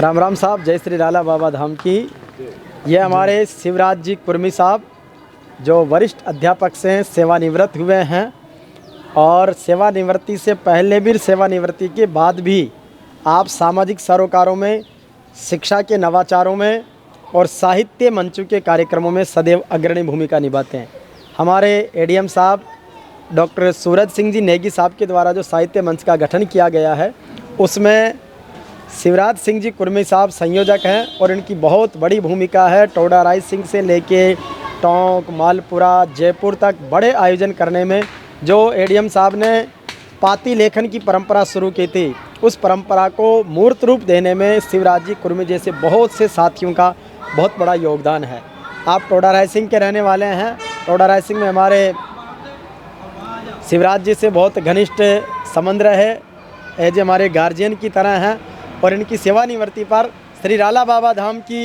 राम राम साहब, जय श्री लाला बाबा धाम की। ये हमारे शिवराज जी कुर्मी साहब जो वरिष्ठ अध्यापक से सेवानिवृत्त हुए हैं और सेवानिवृत्ति से पहले भी, सेवानिवृत्ति के बाद भी आप सामाजिक सरोकारों में, शिक्षा के नवाचारों में और साहित्य मंचों के कार्यक्रमों में सदैव अग्रणी भूमिका निभाते हैं। हमारे एडीएम साहब डॉक्टर सूरज सिंह जी नेगी साहब के द्वारा जो साहित्य मंच का गठन किया गया है उसमें शिवराज सिंह जी कुर्मी साहब संयोजक हैं और इनकी बहुत बड़ी भूमिका है। टोडा राय सिंह से लेके टोंक, मालपुरा, जयपुर तक बड़े आयोजन करने में। जो एडीएम साहब ने पाती लेखन की परंपरा शुरू की थी, उस परंपरा को मूर्त रूप देने में शिवराज जी कुर्मी जैसे बहुत से साथियों का बहुत बड़ा योगदान है। आप टोडा राय सिंह के रहने वाले हैं। टोडा राय सिंह में हमारे शिवराज जी से बहुत घनिष्ठ संबंध रहे, एज हमारे गार्जियन की तरह हैं। और इनकी सेवानिवृत्ति पर श्री राला बाबा धाम की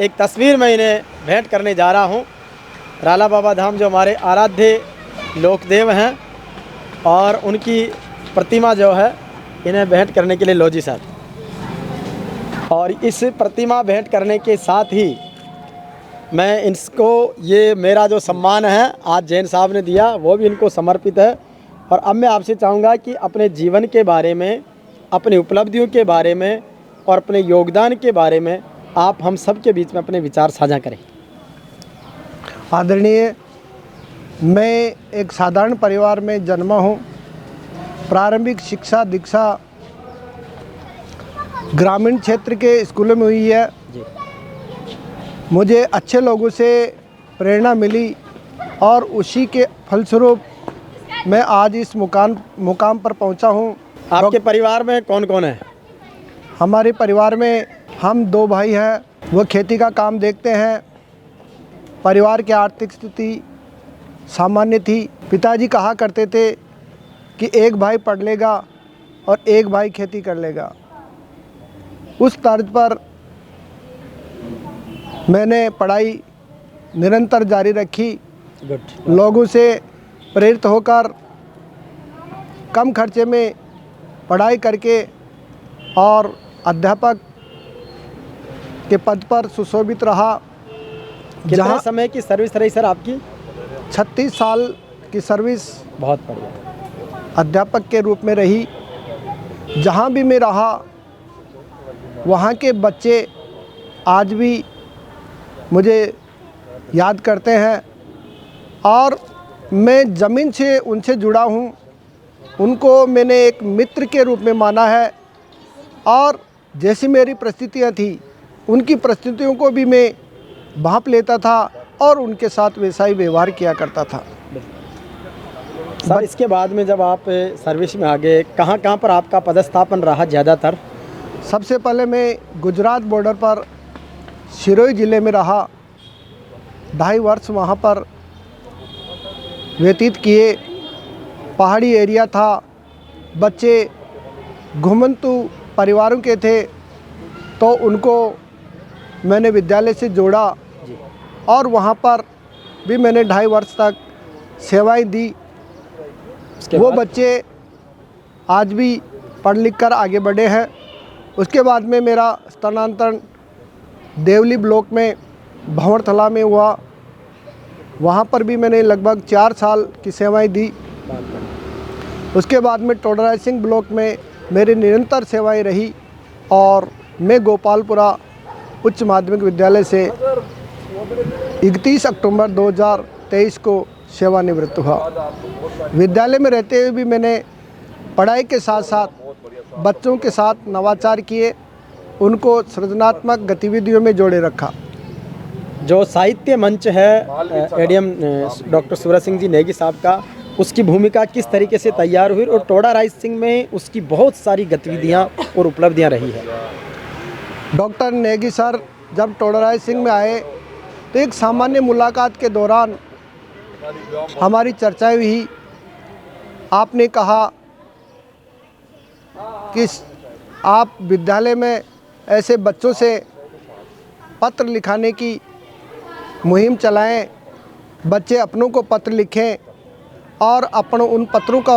एक तस्वीर मैं इन्हें भेंट करने जा रहा हूं। राला बाबा धाम जो हमारे आराध्य लोकदेव हैं और उनकी प्रतिमा जो है इन्हें भेंट करने के लिए लो जी साहब। और इस प्रतिमा भेंट करने के साथ ही मैं इनको, ये मेरा जो सम्मान है आज जैन साहब ने दिया, वो भी इनको समर्पित है। और अब मैं आपसे चाहूँगा कि अपने जीवन के बारे में, अपनी उपलब्धियों के बारे में और अपने योगदान के बारे में आप हम सब के बीच में अपने विचार साझा करें। आदरणीय, मैं एक साधारण परिवार में जन्मा हूँ। प्रारंभिक शिक्षा दीक्षा ग्रामीण क्षेत्र के स्कूलों में हुई है। मुझे अच्छे लोगों से प्रेरणा मिली और उसी के फलस्वरूप मैं आज इस मुकाम पर पहुंचा हूं। आपके परिवार में कौन कौन है? हमारे परिवार में हम 2 भाई हैं। वो खेती का काम देखते हैं। परिवार की आर्थिक स्थिति सामान्य थी। पिताजी कहा करते थे कि एक भाई पढ़ लेगा और एक भाई खेती कर लेगा। उस तर्ज पर मैंने पढ़ाई निरंतर जारी रखी। लोगों से प्रेरित होकर कम खर्चे में पढ़ाई करके और अध्यापक के पद पर सुशोभित रहा। कितना समय की सर्विस रही सर आपकी? 36 साल की सर्विस बहुत बढ़िया अध्यापक के रूप में रही। जहाँ भी मैं रहा वहाँ के बच्चे आज भी मुझे याद करते हैं और मैं ज़मीन से उनसे जुड़ा हूँ। उनको मैंने एक मित्र के रूप में माना है और जैसी मेरी परिस्थितियाँ थी उनकी परिस्थितियों को भी मैं भांप लेता था और उनके साथ वैसा ही व्यवहार किया करता था। सर, इसके बाद में जब आप सर्विस में आ गए, कहाँ कहाँ पर आपका पदस्थापन रहा ज़्यादातर? सबसे पहले मैं गुजरात बॉर्डर पर सिरोही ज़िले में रहा। 2.5 वर्ष वहाँ पर व्यतीत किए। पहाड़ी एरिया था, बच्चे घुमंतु परिवारों के थे, तो उनको मैंने विद्यालय से जोड़ा और वहाँ पर भी मैंने 2.5 वर्ष तक सेवाएं दी। वो बच्चे आज भी पढ़ लिख कर आगे बढ़े हैं। उसके बाद में मेरा स्थानांतरण देवली ब्लॉक में भंवरथला में हुआ। वहाँ पर भी मैंने लगभग 4 साल की सेवाएं दी। उसके बाद में टोडा राय सिंह ब्लॉक में मेरी निरंतर सेवाएं रही और मैं गोपालपुरा उच्च माध्यमिक विद्यालय से 31 अक्टूबर 2023 को सेवानिवृत्त हुआ। विद्यालय में रहते हुए भी मैंने पढ़ाई के साथ साथ बच्चों के साथ नवाचार किए, उनको सृजनात्मक गतिविधियों में जोड़े रखा। जो साहित्य मंच है एडीएम डॉक्टर सूरज सिंह जी नेगी साहब का, उसकी भूमिका किस तरीके से तैयार हुई और टोडा राय सिंह में उसकी बहुत सारी गतिविधियां और उपलब्धियां रही है? डॉक्टर नेगी सर जब टोडा राय सिंह में आए तो एक सामान्य मुलाकात के दौरान हमारी चर्चाएं हुई। आपने कहा कि आप विद्यालय में ऐसे बच्चों से पत्र लिखाने की मुहिम चलाएं, बच्चे अपनों को पत्र लिखें और उन पत्रों को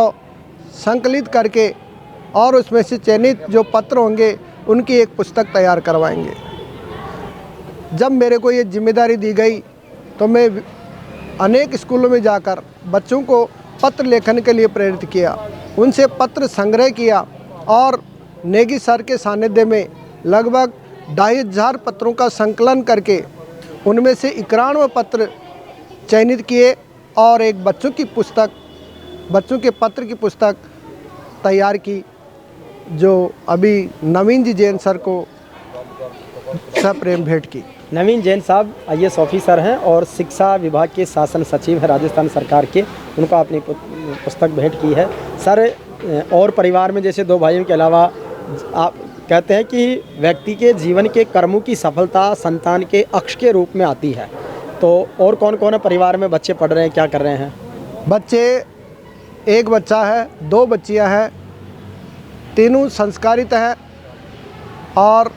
संकलित करके और उसमें से चयनित जो पत्र होंगे उनकी एक पुस्तक तैयार करवाएंगे। जब मेरे को ये जिम्मेदारी दी गई तो मैं अनेक स्कूलों में जाकर बच्चों को पत्र लेखन के लिए प्रेरित किया, उनसे पत्र संग्रह किया और नेगी सर के सानिध्य में लगभग 2500 पत्रों का संकलन करके उनमें से 91 पत्र चयनित किए और एक बच्चों के पत्र की पुस्तक तैयार की, जो अभी नवीन जी जैन सर को सप्रेम भेंट की। नवीन जैन साहब IAS ऑफिसर हैं और शिक्षा विभाग के शासन सचिव हैं राजस्थान सरकार के, उनको अपनी पुस्तक भेंट की है। सर, और परिवार में जैसे 2 भाइयों के अलावा आप कहते हैं कि व्यक्ति के जीवन के कर्मों की सफलता संतान के अक्ष के रूप में आती है, तो और कौन कौन है परिवार में? बच्चे पढ़ रहे हैं, क्या कर रहे हैं? बच्चे, एक बच्चा है, 2 बच्चियां हैं, तीनों संस्कारित हैं और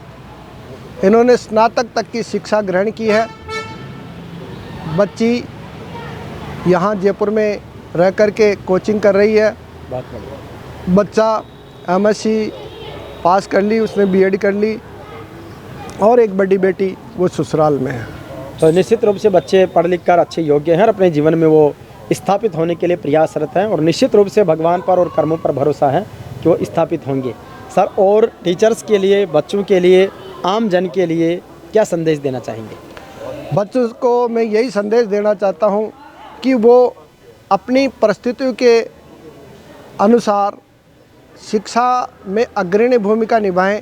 इन्होंने स्नातक तक की शिक्षा ग्रहण की है। बच्ची यहाँ जयपुर में रह कर के कोचिंग कर रही है। बच्चा MSc पास कर ली, उसने B.Ed कर ली और एक बड़ी बेटी वो ससुराल में है। तो निश्चित रूप से बच्चे पढ़ लिख कर अच्छे योग्य हैं और अपने जीवन में वो स्थापित होने के लिए प्रयासरत हैं और निश्चित रूप से भगवान पर और कर्मों पर भरोसा है कि वो स्थापित होंगे। सर, और टीचर्स के लिए, बच्चों के लिए, आम जन के लिए क्या संदेश देना चाहेंगे? बच्चों को मैं यही संदेश देना चाहता हूँ कि वो अपनी परिस्थितियों के अनुसार शिक्षा में अग्रणी भूमिका निभाएं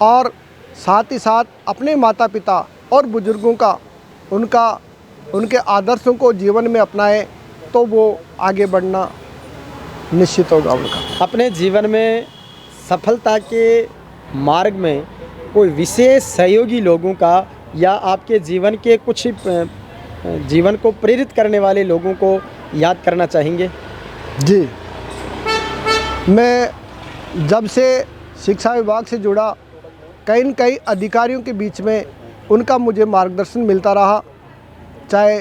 और साथ ही साथ अपने माता पिता और बुजुर्गों का उनके आदर्शों को जीवन में अपनाएं, तो वो आगे बढ़ना निश्चित होगा उनका। अपने जीवन में सफलता के मार्ग में कोई विशेष सहयोगी लोगों का या आपके जीवन के कुछ जीवन को प्रेरित करने वाले लोगों को याद करना चाहेंगे? जी, मैं जब से शिक्षा विभाग से जुड़ा, कई न कई अधिकारियों के बीच में उनका मुझे मार्गदर्शन मिलता रहा। चाहे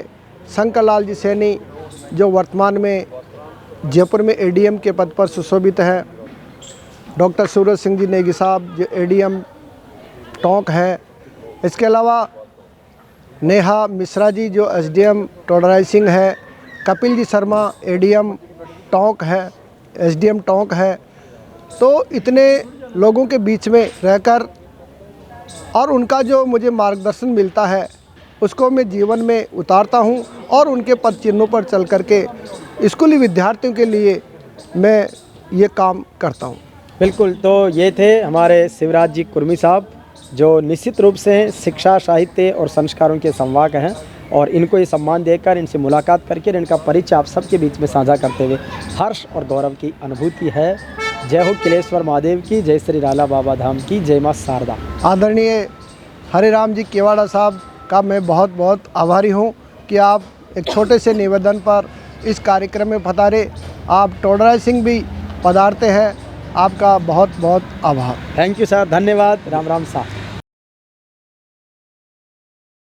शंकर लाल जी सैनी जो वर्तमान में जयपुर में ADM के पद पर सुशोभित है, डॉक्टर सूरज सिंह जी नेगी साहब जो ADM टोंक है, इसके अलावा नेहा मिश्रा जी जो SDM टोडराइसिंग है, कपिल जी शर्मा ADM टोंक है, SDM टोंक है। तो इतने लोगों के बीच में रहकर और उनका जो मुझे मार्गदर्शन मिलता है उसको मैं जीवन में उतारता हूं और उनके पद चिन्हों पर चल करके स्कूली विद्यार्थियों के लिए मैं ये काम करता हूं। बिल्कुल, तो ये थे हमारे शिवराज जी कुर्मी साहब, जो निश्चित रूप से शिक्षा, साहित्य और संस्कारों के संवाहक हैं और इनको ये सम्मान देकर, इनसे मुलाकात करके इनका परिचय आप सबके बीच में साझा करते हुए हर्ष और गौरव की अनुभूति है। जय हो किलेश्वर महादेव की, जय श्री राला बाबा धाम की, जय माँ शारदा। आदरणीय हरिराम जी केवाड़ा साहब का मैं बहुत बहुत आभारी हूँ कि आप एक छोटे से निवेदन पर इस कार्यक्रम में पधारे। आप टोडराइसिंग भी पधारते हैं, आपका बहुत बहुत आभार। थैंक यू सर, धन्यवाद। राम राम साहब।